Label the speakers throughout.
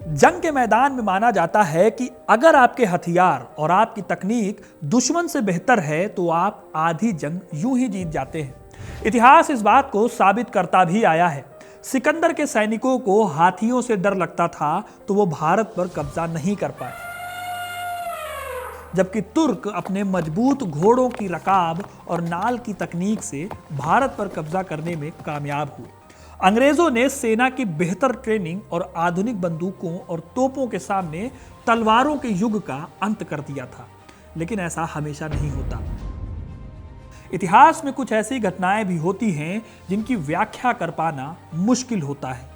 Speaker 1: जंग के मैदान में माना जाता है कि अगर आपके हथियार और आपकी तकनीक दुश्मन से बेहतर है तो आप आधी जंग यूं ही जीत जाते हैं। इतिहास इस बात को साबित करता भी आया है। सिकंदर के सैनिकों को हाथियों से डर लगता था तो वो भारत पर कब्जा नहीं कर पाए, जबकि तुर्क अपने मजबूत घोड़ों की रकाब और नाल की तकनीक से भारत पर कब्जा करने में कामयाब हुए। अंग्रेजों ने सेना की बेहतर ट्रेनिंग और आधुनिक बंदूकों और तोपों के सामने तलवारों के युग का अंत कर दिया था, लेकिन ऐसा हमेशा नहीं होता। इतिहास में कुछ ऐसी घटनाएं भी होती हैं जिनकी व्याख्या कर पाना मुश्किल होता है।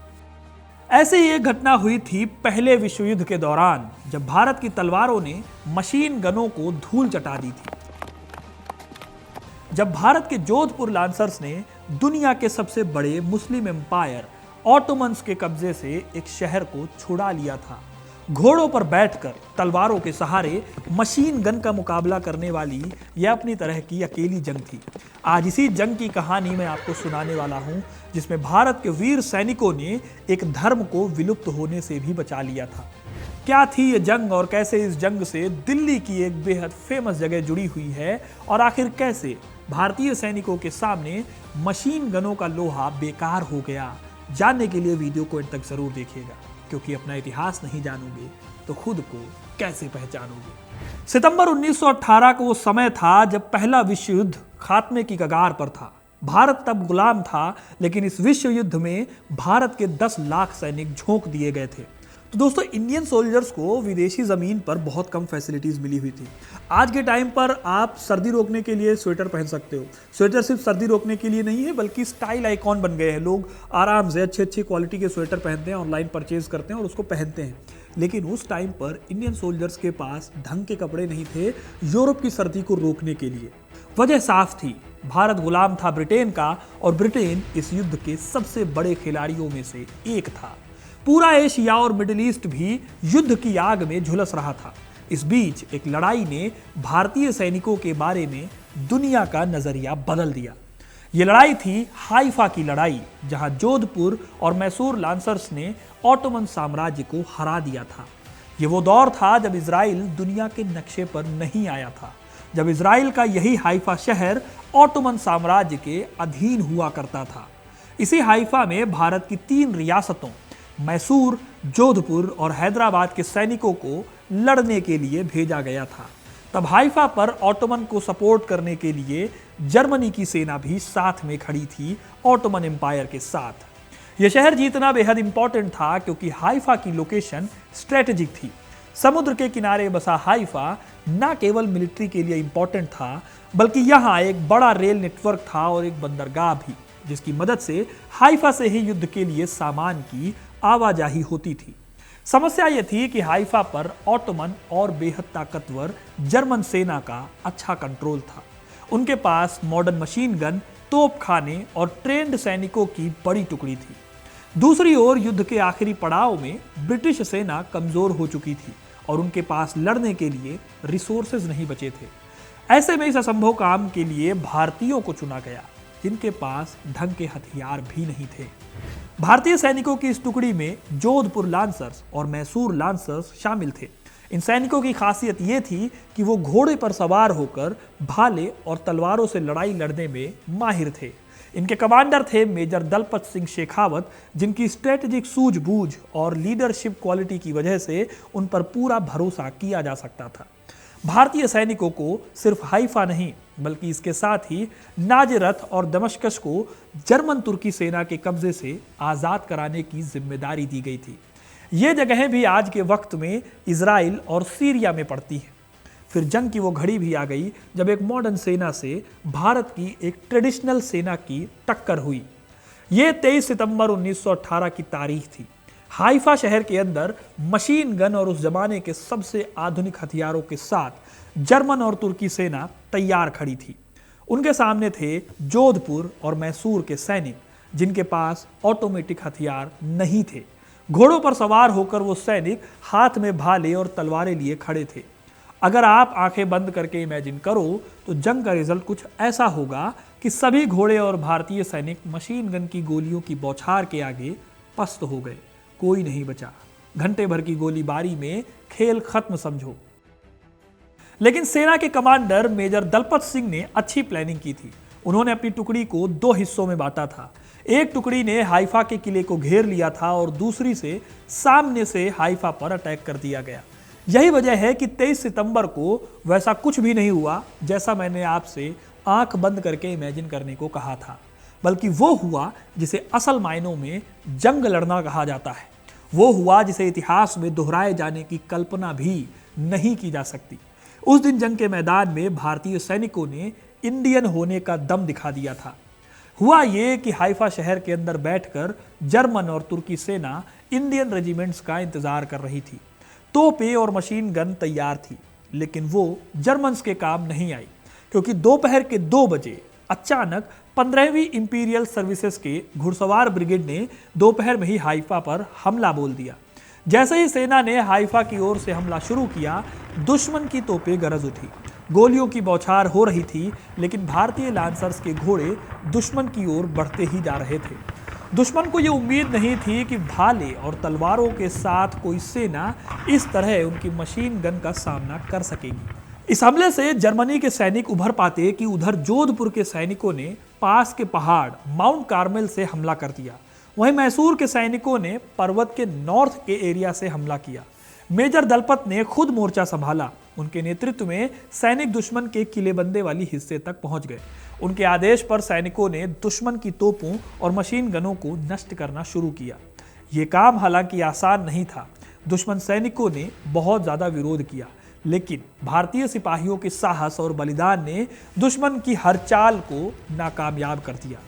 Speaker 1: ऐसे ही एक घटना हुई थी पहले विश्व युद्ध के दौरान, जब भारत की तलवारों ने मशीन गनों को धूल चटा दी थी। जब भारत के जोधपुर लांसर्स ने दुनिया के सबसे बड़े मुस्लिम एम्पायर ऑटोमन्स के कब्जे से एक शहर को छुड़ा लिया था। घोड़ों पर बैठकर तलवारों के सहारे मशीन गन का मुकाबला करने वाली यह अपनी तरह की अकेली जंग थी। आज इसी जंग की कहानी मैं आपको सुनाने वाला हूं, जिसमें भारत के वीर सैनिकों ने एक धर्म को विलुप्त होने से भी बचा लिया था। क्या थी ये जंग और कैसे इस जंग से दिल्ली की एक बेहद फेमस जगह जुड़ी हुई है, और आखिर कैसे भारतीय सैनिकों के सामने मशीन गनों का लोहा बेकार हो गया। जानने के लिए वीडियो को अंत तक जरूर देखिएगा, क्योंकि अपना इतिहास नहीं जानोगे तो खुद को कैसे पहचानोगे। सितंबर 1918 का वो समय था जब पहला विश्व युद्ध खात्मे की कगार पर था। भारत तब गुलाम था, लेकिन इस विश्व युद्ध में भारत के 10 लाख सैनिक झोंक दिए गए थे। तो दोस्तों, इंडियन सोल्जर्स को विदेशी ज़मीन पर बहुत कम फैसिलिटीज़ मिली हुई थी। आज के टाइम पर आप सर्दी रोकने के लिए स्वेटर पहन सकते हो। स्वेटर सिर्फ सर्दी रोकने के लिए नहीं है, बल्कि स्टाइल आइकॉन बन गए हैं। लोग आराम से अच्छे क्वालिटी के स्वेटर पहनते हैं, ऑनलाइन परचेज करते हैं और उसको पहनते हैं। लेकिन उस टाइम पर इंडियन सोल्जर्स के पास ढंग के कपड़े नहीं थे यूरोप की सर्दी को रोकने के लिए। वजह साफ थी, भारत गुलाम था ब्रिटेन का, और ब्रिटेन इस युद्ध के सबसे बड़े खिलाड़ियों में से एक था। पूरा एशिया और मिडिल ईस्ट भी युद्ध की आग में झुलस रहा था। इस बीच एक लड़ाई ने भारतीय सैनिकों के बारे में दुनिया का नजरिया बदल दिया। ये लड़ाई थी हाइफा की लड़ाई, जहां जोधपुर और मैसूर लांसर्स ने ऑटोमन साम्राज्य को हरा दिया था। ये वो दौर था जब इजराइल दुनिया के नक्शे पर नहीं आया था, जब इजराइल का यही हाइफा शहर ऑटोमन साम्राज्य के अधीन हुआ करता था। इसी हाइफा में भारत की 3 रियासतों मैसूर, जोधपुर और हैदराबाद के सैनिकों को लड़ने के लिए भेजा गया था। तब हाइफा पर ऑटोमन को सपोर्ट करने के लिए जर्मनी की सेना भी साथ में खड़ी थी, ऑटोमन एम्पायर के साथ। यह शहर जीतना बेहद इंपॉर्टेंट था, क्योंकि हाइफा की लोकेशन स्ट्रेटेजिक थी। समुद्र के किनारे बसा हाइफा न केवल मिलिट्री के लिए इंपॉर्टेंट था, बल्कि यहाँ एक बड़ा रेल नेटवर्क था और एक बंदरगाह भी, जिसकी मदद से हाइफा से ही युद्ध के लिए सामान की आवाजाही होती थी। समस्या यह थी कि हाइफा पर ऑटोमन और बेहद ताकतवर जर्मन सेना का अच्छा कंट्रोल था। उनके पास मॉडर्न मशीन गन, तोपखाने और ट्रेंड सैनिकों की बड़ी टुकड़ी थी। दूसरी ओर युद्ध के आखिरी पड़ाव में ब्रिटिश सेना कमजोर हो चुकी थी और उनके पास लड़ने के लिए रिसोर्सेज नहीं बचे थे। ऐसे में इस असंभव काम के लिए भारतीयों को चुना गया, जिनके पास ढंग के हथियार भी नहीं थे। भारतीय सैनिकों की इस टुकड़ी में जोधपुर लांसर्स और मैसूर लांसर्स शामिल थे। इन सैनिकों की खासियत ये थी कि वो घोड़े पर सवार होकर भाले और तलवारों से लड़ाई लड़ने में माहिर थे। इनके कमांडर थे मेजर दलपत सिंह शेखावत, जिनकी स्ट्रेटेजिक सूझबूझ और लीडरशिप क्वालिटी की वजह से उन पर पूरा भरोसा किया जा सकता था। भारतीय सैनिकों को सिर्फ हाइफा नहीं, बल्कि इसके साथ ही नाजरत और दमश्कश को जर्मन तुर्की सेना के कब्जे से आज़ाद कराने की जिम्मेदारी दी गई थी। ये जगहें भी आज के वक्त में इजराइल और सीरिया में पड़ती हैं। फिर जंग की वो घड़ी भी आ गई जब एक मॉडर्न सेना से भारत की एक ट्रेडिशनल सेना की टक्कर हुई। ये 23 सितंबर 1918 की तारीख थी। हाइफा शहर के अंदर मशीन गन और उस जमाने के सबसे आधुनिक हथियारों के साथ जर्मन और तुर्की सेना तैयार खड़ी थी। उनके सामने थे जोधपुर और मैसूर के सैनिक, जिनके पास ऑटोमेटिक हथियार नहीं थे। घोड़ों पर सवार होकर वो सैनिक हाथ में भाले और तलवारें लिए खड़े थे। अगर आप आंखें बंद करके इमेजिन करो तो जंग का रिजल्ट कुछ ऐसा होगा कि सभी घोड़े और भारतीय सैनिक मशीन गन की गोलियों की बौछार के आगे पस्त हो गए। कोई नहीं बचा। घंटे भर की गोलीबारी में खेल खत्म समझो। लेकिन सेना के कमांडर मेजर दलपत सिंह ने अच्छी प्लानिंग की थी। उन्होंने अपनी टुकड़ी को 2 हिस्सों में बांटा था। एक टुकड़ी ने हाइफा के किले को घेर लिया था और दूसरी से सामने से हाइफा पर अटैक कर दिया गया। यही वजह है कि 23 सितंबर को वैसा कुछ भी नहीं हुआ जैसा मैंने आपसे आंख बंद करके इमेजिन करने को कहा था, बल्कि वो हुआ जिसे असल मायनों में जंग लड़ना कहा जाता है। वो हुआ जिसे इतिहास में दोहराए जाने की कल्पना भी नहीं की जा सकती। उस दिन जंग के मैदान में भारतीय सैनिकों ने इंडियन होने का दम दिखा दिया था। हुआ ये कि हाइफा शहर के अंदर बैठकर जर्मन और तुर्की सेना इंडियन रेजिमेंट्स का इंतजार कर रही थी। तोपें और मशीन गन तैयार थी, लेकिन वो जर्मन्स के काम नहीं आई, क्योंकि दोपहर के 2 बजे अचानक 15वीं इंपीरियल सर्विसेज के घुड़सवार ब्रिगेड ने दोपहर में ही हाइफा पर हमला बोल दिया। जैसे ही सेना ने हाइफा की ओर से हमला शुरू किया, दुश्मन की तोपें गरज उठी। गोलियों की बौछार हो रही थी, लेकिन भारतीय लांसर्स के घोड़े दुश्मन की ओर बढ़ते ही जा रहे थे। दुश्मन को यह उम्मीद नहीं थी कि भाले और तलवारों के साथ कोई सेना इस तरह उनकी मशीन गन का सामना कर सकेगी। इस हमले से जर्मनी के सैनिक उभर पाते कि उधर जोधपुर के सैनिकों ने पास के पहाड़ माउंट कार्मेल से हमला कर दिया। वहीं मैसूर के सैनिकों ने पर्वत के नॉर्थ के एरिया से हमला किया। मेजर दलपत ने खुद मोर्चा संभाला। उनके नेतृत्व में सैनिक दुश्मन के किलेबंदे वाली हिस्से तक पहुंच गए। उनके आदेश पर सैनिकों ने दुश्मन की तोपों और मशीन गनों को नष्ट करना शुरू किया। ये काम हालांकि आसान नहीं था। दुश्मन सैनिकों ने बहुत ज्यादा विरोध किया, लेकिन भारतीय सिपाहियों के साहस और बलिदान ने दुश्मन की हर चाल को नाकामयाब कर दिया।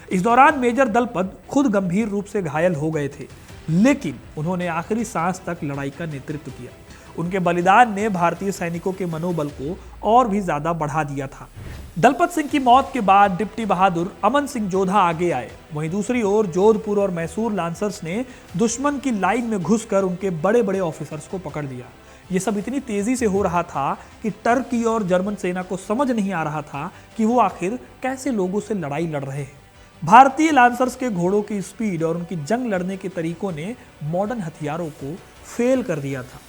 Speaker 1: इस दौरान मेजर दलपत खुद गंभीर रूप से घायल हो गए थे, लेकिन उन्होंने आखिरी सांस तक लड़ाई का नेतृत्व किया। उनके बलिदान ने भारतीय सैनिकों के मनोबल को और भी ज्यादा बढ़ा दिया था। दलपत सिंह की मौत के बाद डिप्टी बहादुर अमन सिंह जोधा आगे आए। वहीं दूसरी ओर जोधपुर और मैसूर लांसर्स ने दुश्मन की लाइन में घुसकर उनके बड़े बड़े ऑफिसर्स को पकड़ लिया। ये सब इतनी तेजी से हो रहा था कि टर्की और जर्मन सेना को समझ नहीं आ रहा था कि वो आखिर कैसे लोगों से लड़ाई लड़ रहे हैं। भारतीय लांसर्स के घोड़ों की स्पीड और उनकी जंग लड़ने के तरीकों ने मॉडर्न हथियारों को फेल कर दिया था।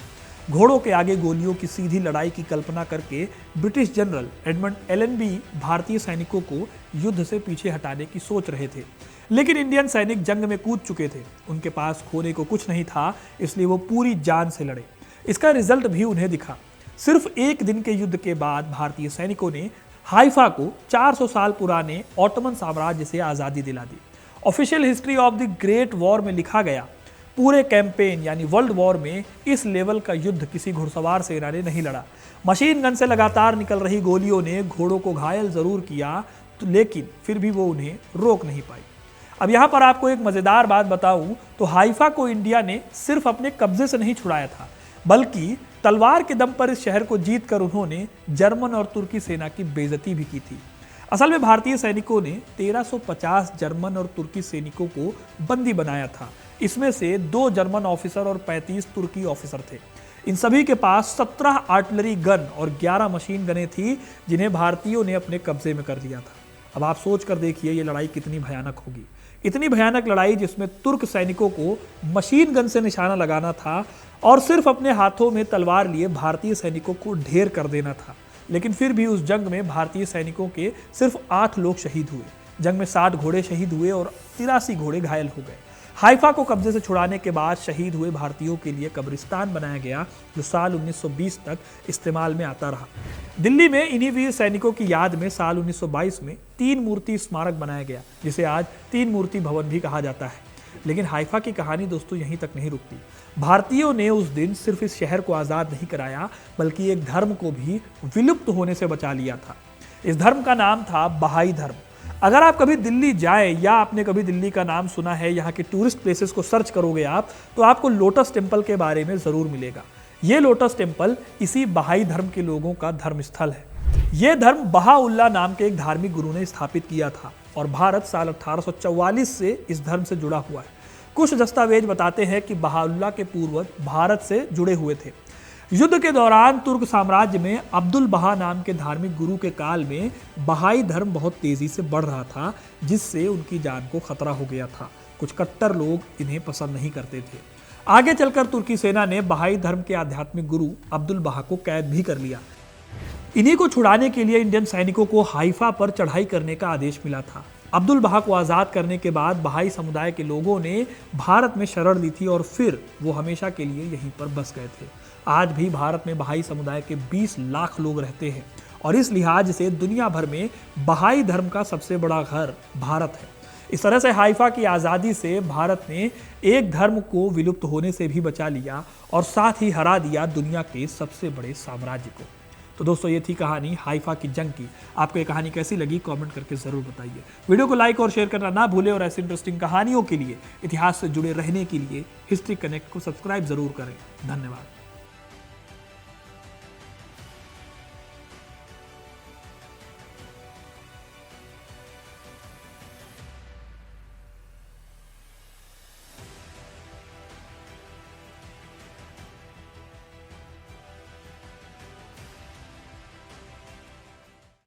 Speaker 1: घोड़ों के आगे गोलियों की सीधी लड़ाई की कल्पना करके ब्रिटिश जनरल एडमंड एलनबी भारतीय सैनिकों को युद्ध से पीछे हटाने की सोच रहे थे, लेकिन इंडियन सैनिक जंग में कूद चुके थे। उनके पास खोने को कुछ नहीं था, इसलिए वो पूरी जान से लड़े। इसका रिजल्ट भी उन्हें दिखा। सिर्फ एक दिन के युद्ध के बाद भारतीय सैनिकों ने हाइफा को 400 साल पुराने ऑटोमन साम्राज्य से आज़ादी दिला दी। Official history of the great war में लिखा गया, पूरे कैंपेन यानी वर्ल्ड वॉर में इस लेवल का युद्ध किसी घुड़सवार सेना ने नहीं लड़ा। मशीन गन से लगातार निकल रही गोलियों ने घोड़ों को घायल जरूर किया, लेकिन फिर भी वो उन्हें रोक नहीं पाई। अब यहाँ पर आपको एक मज़ेदार बात बताऊं तो हाइफा को इंडिया ने सिर्फ अपने कब्जे से नहीं छुड़ाया था, बल्कि तलवार के दम पर इस शहर को जीतकर उन्होंने जर्मन और तुर्की सेना की बेइज्जती भी की थी। असल में भारतीय सैनिकों ने 1350 जर्मन और तुर्की सैनिकों को बंदी बनाया था। इसमें से 2 जर्मन ऑफिसर और 35 तुर्की ऑफिसर थे। इन सभी के पास 17 आर्टिलरी गन और 11 मशीन गनें थी, जिन्हें भारतीयों ने अपने कब्जे में कर लिया था। अब आप सोच कर देखिए ये लड़ाई कितनी भयानक होगी। इतनी भयानक लड़ाई जिसमें तुर्क सैनिकों को मशीन गन से निशाना लगाना था और सिर्फ अपने हाथों में तलवार लिए भारतीय सैनिकों को ढेर कर देना था। लेकिन फिर भी उस जंग में भारतीय सैनिकों के सिर्फ 8 लोग शहीद हुए। जंग में 60 घोड़े शहीद हुए और 83 घोड़े घायल हो गए। हाइफा को कब्जे से छुड़ाने के बाद शहीद हुए भारतीयों के लिए कब्रिस्तान बनाया गया, जो साल 1920 तक इस्तेमाल में आता रहा। दिल्ली में इन्हीं वीर सैनिकों की याद में साल 1922 में 3 मूर्ति स्मारक बनाया गया, जिसे आज 3 मूर्ति भवन भी कहा जाता है। लेकिन हाइफा की कहानी दोस्तों यहीं तक नहीं रुकती। भारतीयों ने उस दिन सिर्फ इस शहर को आज़ाद नहीं कराया, बल्कि एक धर्म को भी विलुप्त होने से बचा लिया था। इस धर्म का नाम था बहाई धर्म। अगर आप कभी दिल्ली जाएं या आपने कभी दिल्ली का नाम सुना है, यहाँ के टूरिस्ट प्लेसेस को सर्च करोगे आप, तो आपको लोटस टेम्पल के बारे में ज़रूर मिलेगा। ये लोटस टेम्पल इसी बहाई धर्म के लोगों का धर्म स्थल है। ये धर्म बहाउल्लाह नाम के एक धार्मिक गुरु ने स्थापित किया था और भारत साल 1844 से इस धर्म से जुड़ा हुआ है। कुछ दस्तावेज बताते हैं कि बहाउल्लाह के पूर्वज भारत से जुड़े हुए थे। युद्ध के दौरान तुर्क साम्राज्य में अब्दुल बहा नाम के धार्मिक गुरु के काल में बहाई धर्म बहुत तेजी से बढ़ रहा था, जिससे उनकी जान को खतरा हो गया था। कुछ कट्टर लोग इन्हें पसंद नहीं करते थे। आगे चलकर तुर्की सेना ने बहाई धर्म के आध्यात्मिक गुरु अब्दुल बहा को कैद भी कर लिया। इन्हीं को छुड़ाने के लिए इंडियन सैनिकों को हाइफा पर चढ़ाई करने का आदेश मिला था। अब्दुल बहा को आज़ाद करने के बाद बहाई समुदाय के लोगों ने भारत में शरण ली थी और फिर वो हमेशा के लिए यहीं पर बस गए थे। आज भी भारत में बहाई समुदाय के 20 लाख लोग रहते हैं और इस लिहाज से दुनिया भर में बहाई धर्म का सबसे बड़ा घर भारत है। इस तरह से हाइफा की आज़ादी से भारत ने एक धर्म को विलुप्त होने से भी बचा लिया और साथ ही हरा दिया दुनिया के सबसे बड़े साम्राज्य को। तो दोस्तों, ये थी कहानी हाइफा की जंग की। आपको ये कहानी कैसी लगी कमेंट करके ज़रूर बताइए। वीडियो को लाइक और शेयर करना ना भूलें और ऐसी इंटरेस्टिंग कहानियों के लिए, इतिहास से जुड़े रहने के लिए हिस्ट्री कनेक्ट को सब्सक्राइब जरूर करें। धन्यवाद।